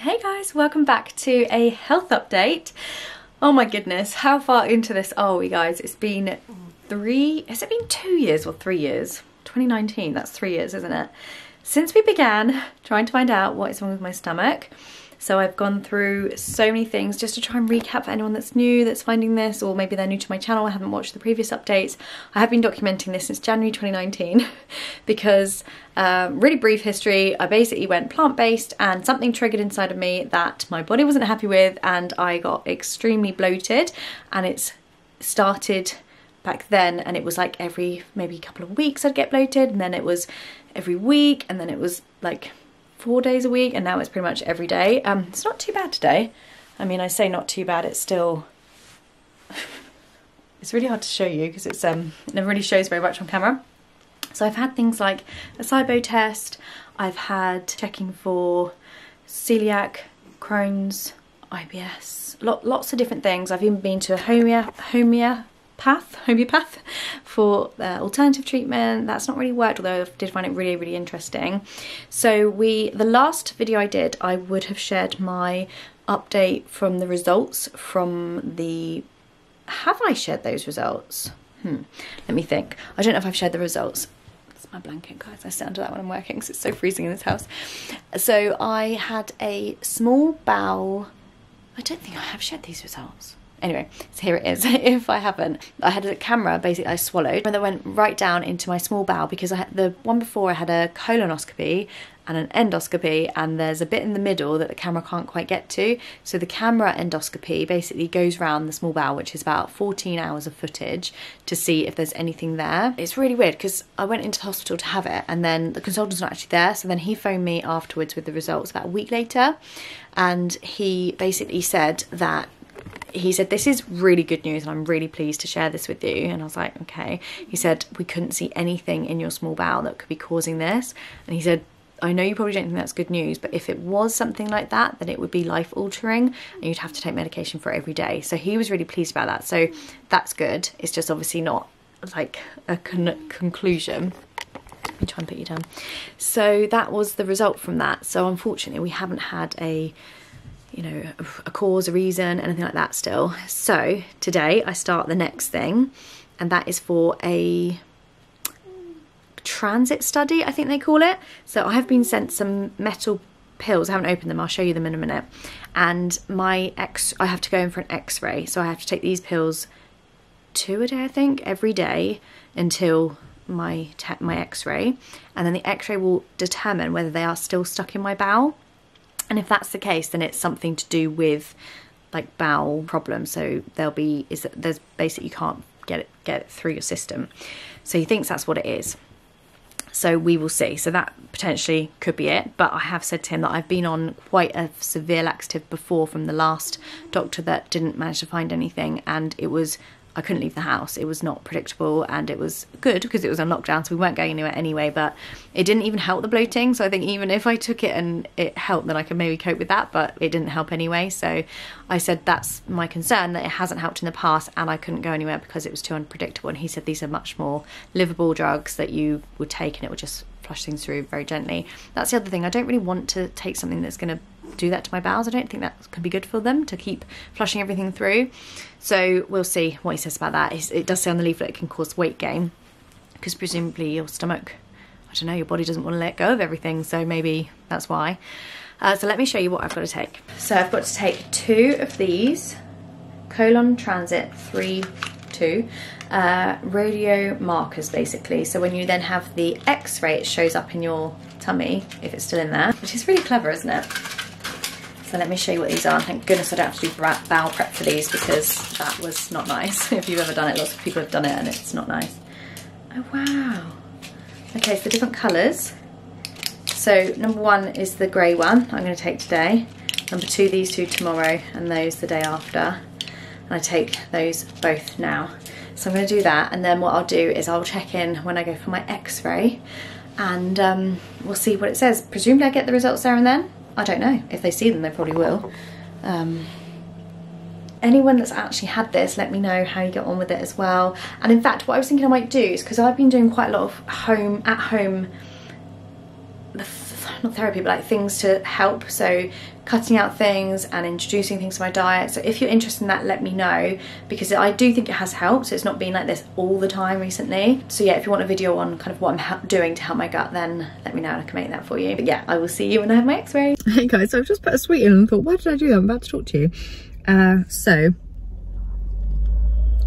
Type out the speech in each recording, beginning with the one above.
Hey guys, welcome back to a health update. Oh my goodness, how far into this are we, guys? It's been has it been 2 years or 3 years? 2019, that's 3 years, isn't it? Since we began trying to find out what is wrong with my stomach. So I've gone through so many things just to try and recap for anyone that's new, that's finding this, or maybe they're new to my channel, I haven't watched the previous updates. I have been documenting this since January 2019 because, really brief history, I basically went plant-based and something triggered inside of me that my body wasn't happy with, and I got extremely bloated, and it's started back then, and it was like every maybe couple of weeks I'd get bloated, and then it was every week, and then it was like 4 days a week, and now it's pretty much every day. It's not too bad today. I mean, I say not too bad, it's still it's really hard to show you because it's it never really shows very much on camera. So I've had things like a SIBO test, I've had checking for celiac, Crohn's, IBS, lots of different things. I've even been to a homeopath for alternative treatment. That's not really worked, although I did find it really interesting. So the last video I did, I would have shared my update from the results from the, have I shared those results? Let me think. I don't know if I've shared the results. It's my blanket, guys. I sit under that when I'm working because it's so freezing in this house. So I had a small bowel. I don't think I have shared these results. Anyway, so here it is. If I haven't, I had a camera basically I swallowed and that went right down into my small bowel because I had the one before I had a colonoscopy and an endoscopy, and there's a bit in the middle that the camera can't quite get to. So the camera endoscopy basically goes around the small bowel, which is about 14 hours of footage, to see if there's anything there. It's really weird because I went into the hospital to have it, and then the consultant's not actually there, so then he phoned me afterwards with the results about a week later, and he basically said that this is really good news and I'm really pleased to share this with you. And I was like, okay. He said, we couldn't see anything in your small bowel that could be causing this. And he said, I know you probably don't think that's good news, but if it was something like that, then it would be life altering and you'd have to take medication for it every day. So he was really pleased about that. So that's good. It's just obviously not like a conclusion. Let me try and put you down. So that was the result from that. So unfortunately we haven't had a cause, a reason, anything like that still. So today I start the next thing, and that is for a transit study, I think they call it. So I have been sent some metal pills. I haven't opened them, I'll show you them in a minute. And I have to go in for an x-ray, so I have to take these pills 2 a day, I think, every day until my x-ray, and then the x-ray will determine whether they are still stuck in my bowel. And if that's the case, then it's something to do with like bowel problems. So there's basically you can't get it through your system. So he thinks that's what it is. So we will see. So that potentially could be it. But I have said to him that I've been on quite a severe laxative before from the last doctor that didn't manage to find anything, and I couldn't leave the house. It was not predictable, and it was good because it was on lockdown, so we weren't going anywhere anyway, but it didn't even help the bloating. So I think even if I took it and it helped, then I could maybe cope with that, but it didn't help anyway. So I said that's my concern, that it hasn't helped in the past and I couldn't go anywhere because it was too unpredictable. And he said these are much more livable drugs that you would take and it would just flush things through very gently. That's the other thing. I don't really want to take something that's going to do that to my bowels. I don't think that could be good for them, to keep flushing everything through. So we'll see what he says about that. It does say on the leaflet it can cause weight gain because presumably your stomach, I don't know, your body doesn't want to let go of everything, so maybe that's why. So let me show you what I've got to take. So I've got to take 2 of these colon transit 3-2 radio markers basically. So when you then have the x-ray, it shows up in your tummy if it's still in there, which is really clever, isn't it? So let me show you what these are. Thank goodness I don't have to do bowel prep for these because that was not nice. If you've ever done it, lots of people have done it and it's not nice. Oh wow. Okay, so different colours. So number 1 is the grey one I'm going to take today. Number 2, these 2 tomorrow, and those the day after. And I take those both now. So I'm going to do that, and then what I'll do is I'll check in when I go for my x-ray, and we'll see what it says. Presumably I get the results there and then. I don't know. If they see them, they probably will. Anyone that's actually had this, let me know how you get on with it as well. And in fact, what I was thinking I might do is, because I've been doing quite a lot of at home not therapy, but like things to help. So cutting out things and introducing things to my diet. So if you're interested in that, let me know, because I do think it has helped. So it's not been like this all the time recently. So yeah, if you want a video on kind of what I'm doing to help my gut, then let me know and I can make that for you. But yeah, I will see you when I have my x-ray. Hey guys, so I've just put a sweet in and thought, why did I do that? I'm about to talk to you. So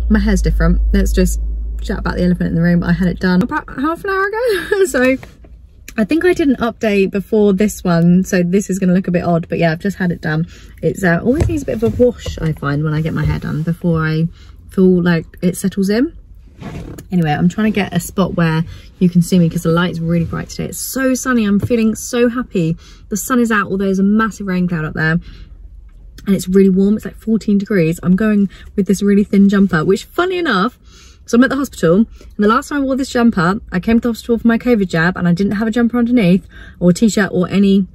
my hair's different. Let's just chat about the elephant in the room. I had it done about half an hour ago. So I think I did an update before this one, so this is going to look a bit odd, but yeah, I've just had it done. It's always needs a bit of a wash, I find, when I get my hair done before I feel like it settles in. Anyway, I'm trying to get a spot where you can see me because the light's really bright today. It's so sunny. I'm feeling so happy. The sun is out, although there's a massive rain cloud up there, and it's really warm. It's like 14 degrees. I'm going with this really thin jumper, which, funny enough, so I'm at the hospital, and the last time I wore this jumper, I came to the hospital for my COVID jab and I didn't have a jumper underneath or a t-shirt or any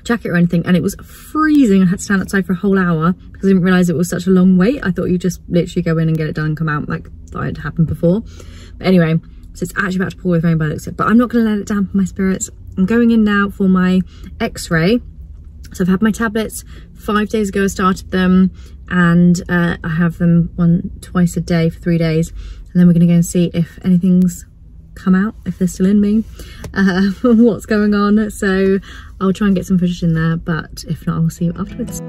jacket or anything, and it was freezing. I had to stand outside for a whole hour because I didn't realise it was such a long wait. I thought you just literally go in and get it done and come out, like that had happened before. But anyway, so it's actually about to pour with rain by the looks of it, but I'm not going to let it dampen my spirits. I'm going in now for my x-ray. So I've had my tablets 5 days ago. I started them, and I have them twice a day for 3 days, and then we're gonna go and see if anything's come out, if they're still in me, what's going on. So I'll try and get some footage in there, but if not, I'll see you afterwards.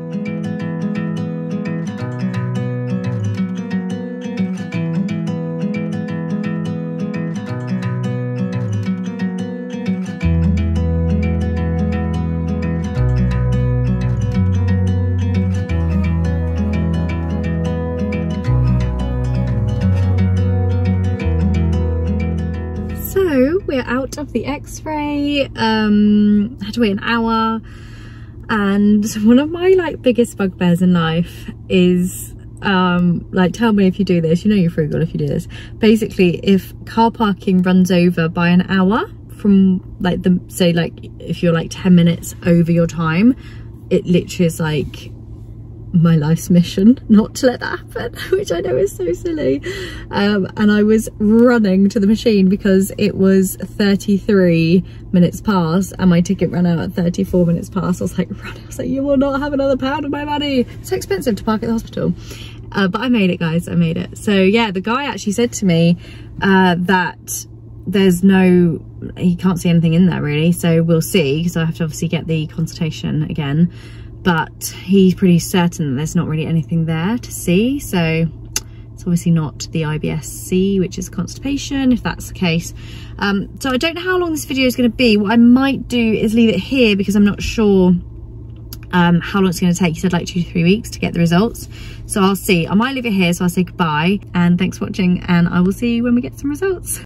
We're out of the x-ray. Had to wait an hour, and one of my like biggest bugbears in life is like, tell me if you do this, you know you're frugal if you do this. Basically, if car parking runs over by an hour from like say like if you're like 10 minutes over your time, it literally is like my life's mission not to let that happen, which I know is so silly. And I was running to the machine because it was 33 minutes past and my ticket ran out at 34 minutes past. I was like, run. I was like, you will not have another pound of my money. It's so expensive to park at the hospital. But I made it, guys. I made it. So yeah, the guy actually said to me that there's no, he can't see anything in there really, so we'll see, because I have to obviously get the consultation again. But he's pretty certain that there's not really anything there to see, so it's obviously not the IBS-C, which is constipation, if that's the case. So I don't know how long this video is going to be. What I might do is leave it here because I'm not sure how long it's going to take. He said like 2 to 3 weeks to get the results, so I'll see. I might leave it here, so I'll say goodbye and thanks for watching, and I will see you when we get some results.